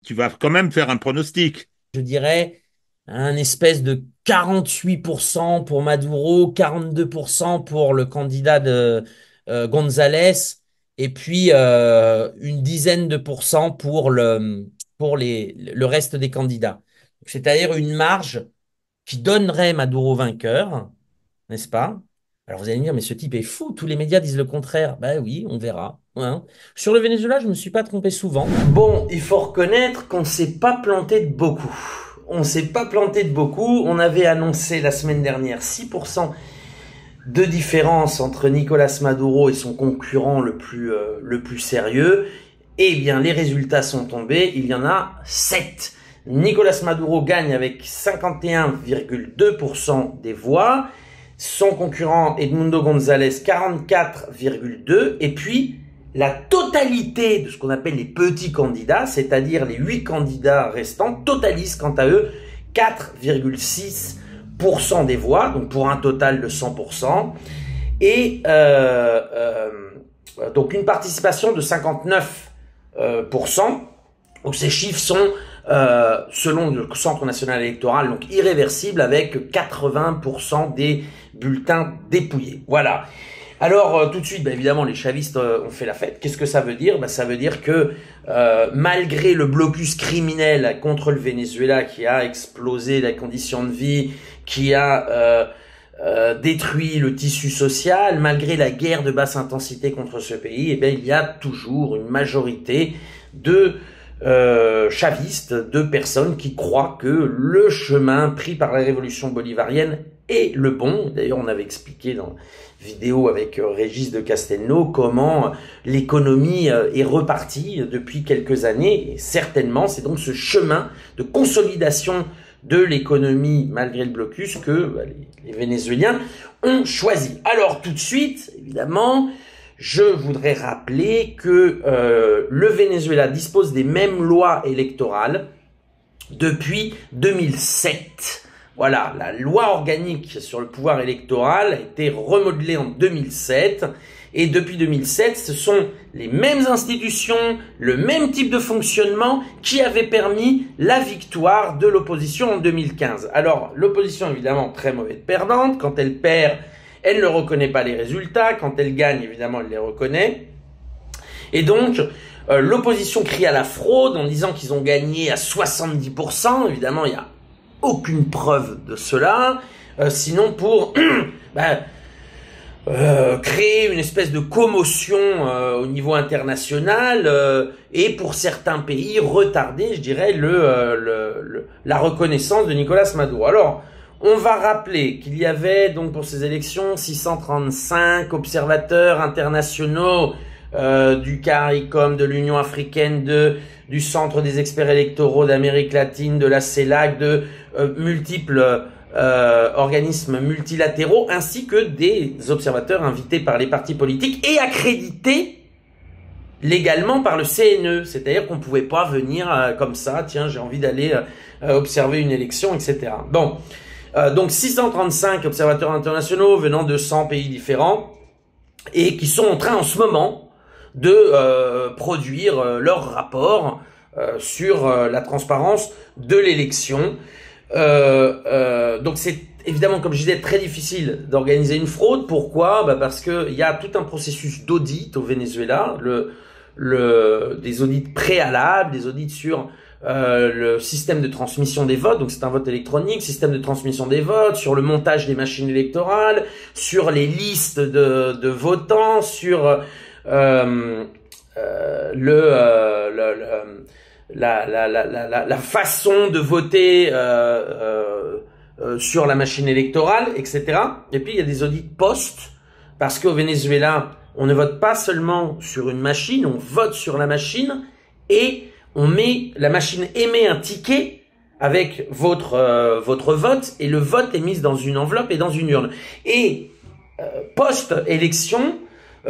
Tu vas quand même faire un pronostic. Je dirais un espèce de 48% pour Maduro, 42% pour le candidat de González, et puis une dizaine de pourcents pour le reste des candidats. C'est-à-dire une marge qui donnerait Maduro vainqueur, n'est-ce pas? Alors vous allez me dire, mais ce type est fou, tous les médias disent le contraire. Ben oui, on verra, hein. Sur le Venezuela, je ne me suis pas trompé souvent. Bon, il faut reconnaître qu'on ne s'est pas planté de beaucoup. On ne s'est pas planté de beaucoup. On avait annoncé la semaine dernière 6% de différence entre Nicolas Maduro et son concurrent le plus sérieux. Eh bien, les résultats sont tombés. Il y en a 7. Nicolas Maduro gagne avec 51,2% des voix. Son concurrent Edmundo González 44,2%. Et puis, la totalité de ce qu'on appelle les petits candidats, c'est-à-dire les 8 candidats restants, totalisent quant à eux 4,6% des voix, donc pour un total de 100%. Et donc une participation de 59%. Donc ces chiffres sont, selon le Centre national électoral, donc irréversibles, avec 80% des bulletins dépouillés. Voilà. Alors tout de suite, évidemment, les chavistes ont fait la fête. Qu'est-ce que ça veut dire? Ça veut dire que malgré le blocus criminel contre le Venezuela qui a explosé les conditions de vie, qui a détruit le tissu social, malgré la guerre de basse intensité contre ce pays, eh bien, il y a toujours une majorité de chavistes, de personnes qui croient que le chemin pris par la révolution bolivarienne est le bon. D'ailleurs, on avait expliqué dans vidéo avec Régis de Castelnau comment l'économie est repartie depuis quelques années. Et certainement, c'est donc ce chemin de consolidation de l'économie malgré le blocus que les Vénézuéliens ont choisi. Alors tout de suite, évidemment, je voudrais rappeler que le Venezuela dispose des mêmes lois électorales depuis 2007. Voilà, la loi organique sur le pouvoir électoral a été remodelée en 2007. Et depuis 2007, ce sont les mêmes institutions, le même type de fonctionnement qui avait permis la victoire de l'opposition en 2015. Alors, l'opposition, évidemment, très mauvaise perdante. Quand elle perd, elle ne reconnaît pas les résultats. Quand elle gagne, évidemment, elle les reconnaît. Et donc, l'opposition crie à la fraude en disant qu'ils ont gagné à 70%. Évidemment, il n'y a aucune preuve de cela. Sinon, pour créer une espèce de commotion au niveau international et pour certains pays retarder, je dirais, la reconnaissance de Nicolas Maduro. Alors, on va rappeler qu'il y avait donc pour ces élections 635 observateurs internationaux du CARICOM, de l'Union africaine, du Centre des experts électoraux d'Amérique latine, de la CELAC, de multiples organismes multilatéraux, ainsi que des observateurs invités par les partis politiques et accrédités légalement par le CNE. C'est-à-dire qu'on ne pouvait pas venir comme ça, tiens, j'ai envie d'aller observer une élection, etc. Bon, donc 635 observateurs internationaux venant de 100 pays différents et qui sont en train en ce moment de produire leur rapport sur la transparence de l'élection. Donc c'est évidemment, comme je disais, très difficile d'organiser une fraude. Pourquoi? Parce que il y a tout un processus d'audit au Venezuela, des audits préalables, des audits sur le système de transmission des votes, donc c'est un vote électronique, système de transmission des votes, sur le montage des machines électorales, sur les listes de votants, sur la façon de voter sur la machine électorale, etc. Et puis il y a des audits post, parce qu'au Venezuela, on ne vote pas seulement sur une machine, on vote sur la machine et la machine émet un ticket avec votre vote et le vote est mis dans une enveloppe et dans une urne. Et post-élection,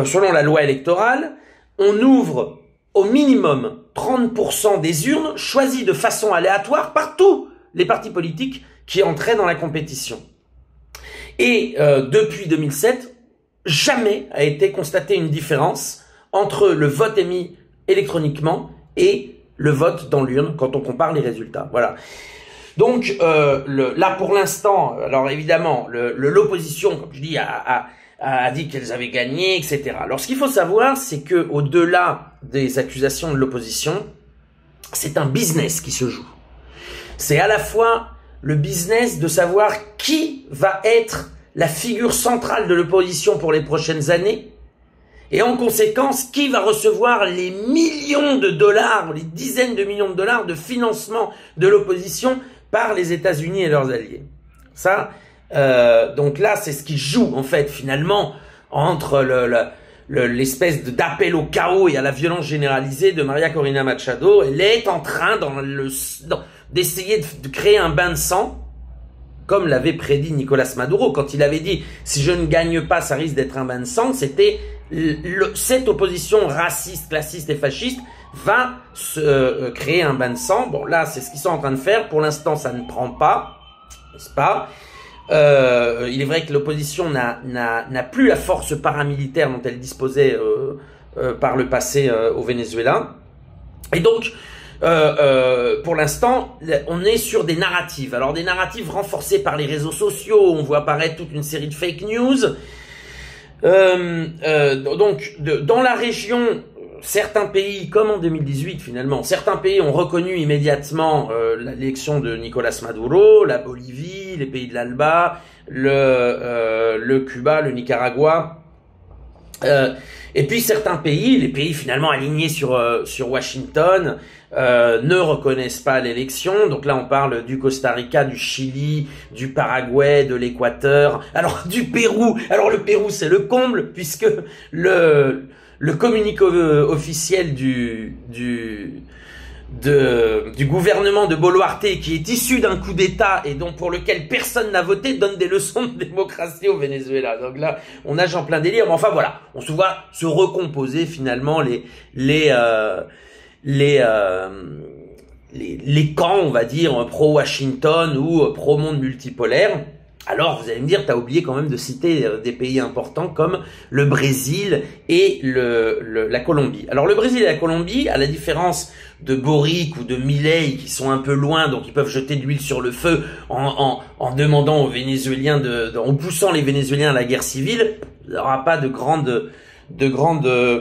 selon la loi électorale, on ouvre au minimum 30% des urnes choisies de façon aléatoire par tous les partis politiques qui entraient dans la compétition. Et depuis 2007, jamais a été constatée une différence entre le vote émis électroniquement et le vote dans l'urne quand on compare les résultats. Voilà. Donc là pour l'instant, alors évidemment, l'opposition, comme je dis, a dit qu'elles avaient gagné, etc. Alors ce qu'il faut savoir, c'est que au-delà des accusations de l'opposition, c'est un business qui se joue. C'est à la fois le business de savoir qui va être la figure centrale de l'opposition pour les prochaines années, et en conséquence, qui va recevoir les millions de dollars, les dizaines de millions de dollars de financement de l'opposition par les États-Unis et leurs alliés. Ça, donc là, c'est ce qui joue en fait finalement entre l'espèce d'appel au chaos et à la violence généralisée de Maria Corina Machado. Elle est en train d'essayer de créer un bain de sang, comme l'avait prédit Nicolás Maduro quand il avait dit « si je ne gagne pas, ça risque d'être un bain de sang », c'était cette opposition raciste, classiste et fasciste va se créer un bain de sang. Bon, là, c'est ce qu'ils sont en train de faire. Pour l'instant, ça ne prend pas, n'est-ce pas? Il est vrai que l'opposition n'a plus la force paramilitaire dont elle disposait par le passé au Venezuela. Et donc, pour l'instant, on est sur des narratives. Alors, des narratives renforcées par les réseaux sociaux. On voit apparaître toute une série de fake news. Donc, dans la région, certains pays, comme en 2018 finalement, certains pays ont reconnu immédiatement l'élection de Nicolás Maduro, la Bolivie, les pays de l'Alba, le Cuba, le Nicaragua. Et puis certains pays, les pays finalement alignés sur Washington, ne reconnaissent pas l'élection. Donc là, on parle du Costa Rica, du Chili, du Paraguay, de l'Équateur, alors du Pérou. Alors le Pérou, c'est le comble, puisque le communiqué officiel du gouvernement de Boluarte, qui est issu d'un coup d'État et dont pour lequel personne n'a voté, donne des leçons de démocratie au Venezuela. Donc là, on nage en plein délire. Mais enfin voilà, on se voit se recomposer finalement les camps, on va dire, pro-Washington ou pro-monde multipolaire. Alors, vous allez me dire, t'as oublié quand même de citer des pays importants comme le Brésil et la Colombie. Alors, le Brésil et la Colombie, à la différence de Boric ou de Milei, qui sont un peu loin, donc ils peuvent jeter de l'huile sur le feu en demandant aux Vénézuéliens en poussant les Vénézuéliens à la guerre civile, il n'y aura pas de grandes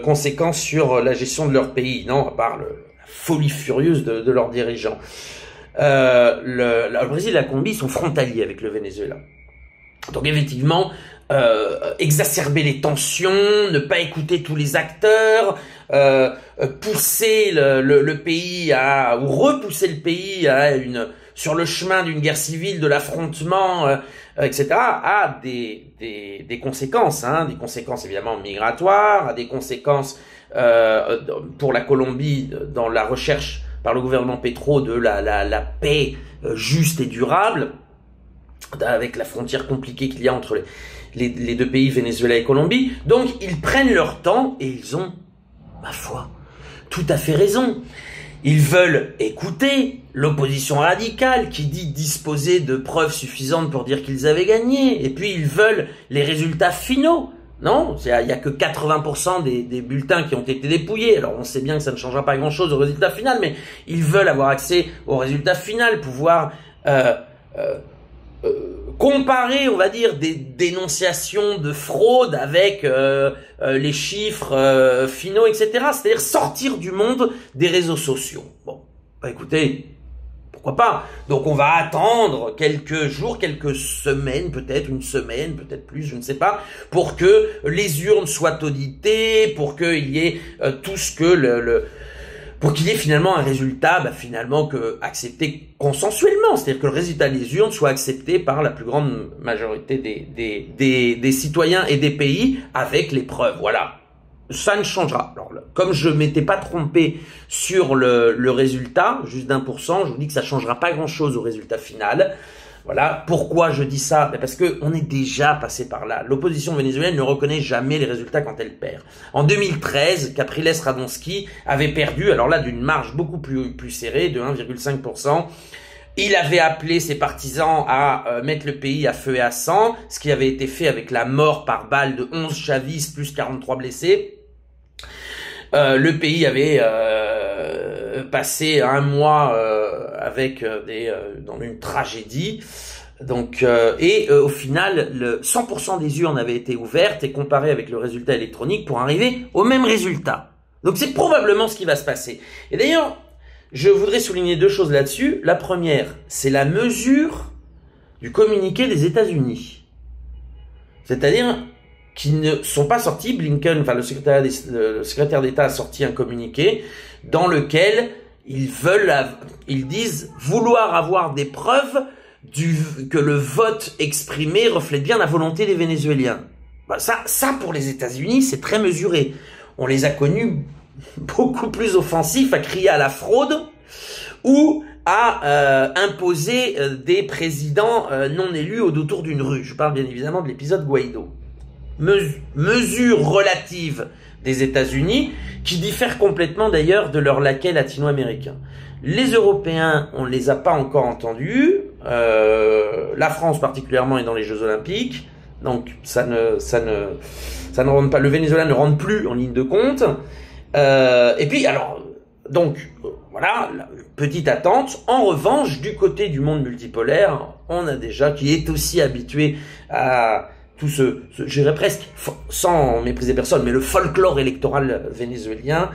conséquences sur la gestion de leur pays, non, à part la folie furieuse de leurs dirigeants. Le Brésil et la Colombie sont frontaliers avec le Venezuela. Donc effectivement, exacerber les tensions, ne pas écouter tous les acteurs, pousser le pays ou repousser le pays sur le chemin d'une guerre civile, de l'affrontement, etc., a des conséquences, des conséquences évidemment migratoires, a des conséquences pour la Colombie dans la recherche par le gouvernement Petro de la paix juste et durable, avec la frontière compliquée qu'il y a entre les deux pays, Venezuela et Colombie. Donc, ils prennent leur temps et ils ont, ma foi, tout à fait raison. Ils veulent écouter l'opposition radicale qui dit disposer de preuves suffisantes pour dire qu'ils avaient gagné. Et puis, ils veulent les résultats finaux. Non, il y a que 80% des bulletins qui ont été dépouillés. Alors on sait bien que ça ne changera pas grand-chose au résultat final, mais ils veulent avoir accès au résultat final, pouvoir comparer, on va dire, des dénonciations de fraude avec les chiffres finaux, etc. C'est-à-dire sortir du monde des réseaux sociaux. Bon, bah écoutez, pourquoi pas? Donc on va attendre quelques jours, quelques semaines, peut-être une semaine, peut-être plus, je ne sais pas, pour que les urnes soient auditées, pour qu'il y ait tout ce que pour qu'il y ait finalement un résultat, finalement accepté consensuellement, c'est-à-dire que le résultat des urnes soit accepté par la plus grande majorité des citoyens et des pays avec les preuves. Voilà. Ça ne changera. Alors, comme je m'étais pas trompé sur le résultat, juste d'1%, je vous dis que ça changera pas grand-chose au résultat final. Voilà. Pourquoi je dis ça? Parce que on est déjà passé par là. L'opposition vénézuélienne ne reconnaît jamais les résultats quand elle perd. En 2013, Capriles Radonski avait perdu, alors là, d'une marge beaucoup plus serrée, de 1,5%. Il avait appelé ses partisans à mettre le pays à feu et à sang, ce qui avait été fait avec la mort par balle de 11 chavistes plus 43 blessés. Le pays avait passé un mois avec dans une tragédie. Donc au final, 100% des urnes avaient été ouvertes et comparées avec le résultat électronique pour arriver au même résultat. Donc c'est probablement ce qui va se passer. Et d'ailleurs, je voudrais souligner deux choses là-dessus. La première, c'est la mesure du communiqué des États-Unis. C'est-à-dire qu'ils ne sont pas sortis, Blinken, enfin le secrétaire d'État a sorti un communiqué dans lequel ils disent vouloir avoir des preuves que le vote exprimé reflète bien la volonté des Vénézuéliens. Bah ça pour les États-Unis, c'est très mesuré. On les a connus beaucoup plus offensifs à crier à la fraude ou à imposer des présidents non élus au détour d'une rue. Je parle bien évidemment de l'épisode Guaido. Mesure relative des États-Unis qui diffère complètement d'ailleurs de leurs laquais latino-américains. Les Européens, on ne les a pas encore entendus. La France particulièrement est dans les Jeux Olympiques, donc ça ne rentre pas. Le Venezuela ne rentre plus en ligne de compte. Et puis alors, donc voilà, petite attente. En revanche, du côté du monde multipolaire, on a déjà qui est aussi habitué à tout je dirais presque, sans mépriser personne, mais le folklore électoral vénézuélien,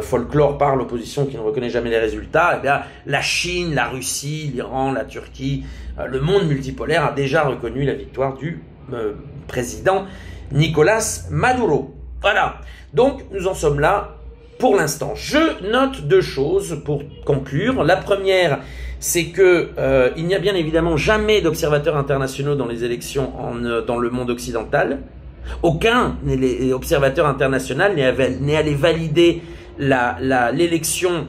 folklore par l'opposition qui ne reconnaît jamais les résultats, eh bien, la Chine, la Russie, l'Iran, la Turquie, le monde multipolaire a déjà reconnu la victoire du président Nicolás Maduro. Voilà, donc nous en sommes là pour l'instant. Je note deux choses pour conclure. La première, c'est que il n'y a bien évidemment jamais d'observateurs internationaux dans les élections dans le monde occidental. Aucun observateur international n'est allé valider l'élection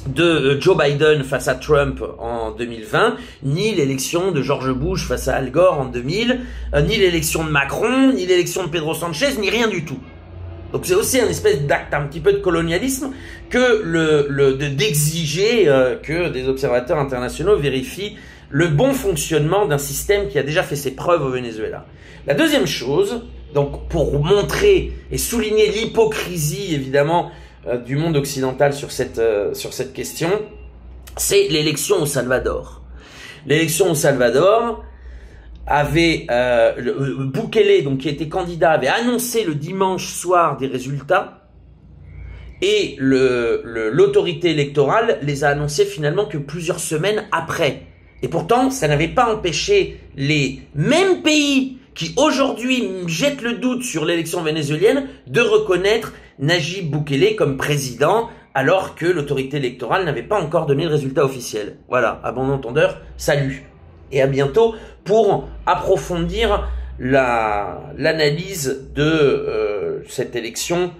de Joe Biden face à Trump en 2020, ni l'élection de George Bush face à Al Gore en 2000, ni l'élection de Macron, ni l'élection de Pedro Sanchez, ni rien du tout. Donc c'est aussi un espèce d'acte un petit peu de colonialisme que d'exiger que des observateurs internationaux vérifient le bon fonctionnement d'un système qui a déjà fait ses preuves au Venezuela. La deuxième chose, donc pour montrer et souligner l'hypocrisie évidemment du monde occidental sur cette question, c'est l'élection au Salvador. L'élection au Salvador avait Bukele, donc qui était candidat, avait annoncé le dimanche soir des résultats et l'autorité électorale les a annoncés finalement que plusieurs semaines après. Et pourtant, ça n'avait pas empêché les mêmes pays qui aujourd'hui jettent le doute sur l'élection vénézuélienne de reconnaître Najib Bukele comme président alors que l'autorité électorale n'avait pas encore donné le résultat officiel. Voilà, à bon entendeur, salut et à bientôt pour approfondir l'analyse de cette élection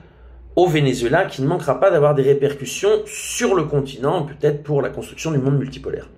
au Venezuela qui ne manquera pas d'avoir des répercussions sur le continent, peut-être pour la construction du monde multipolaire.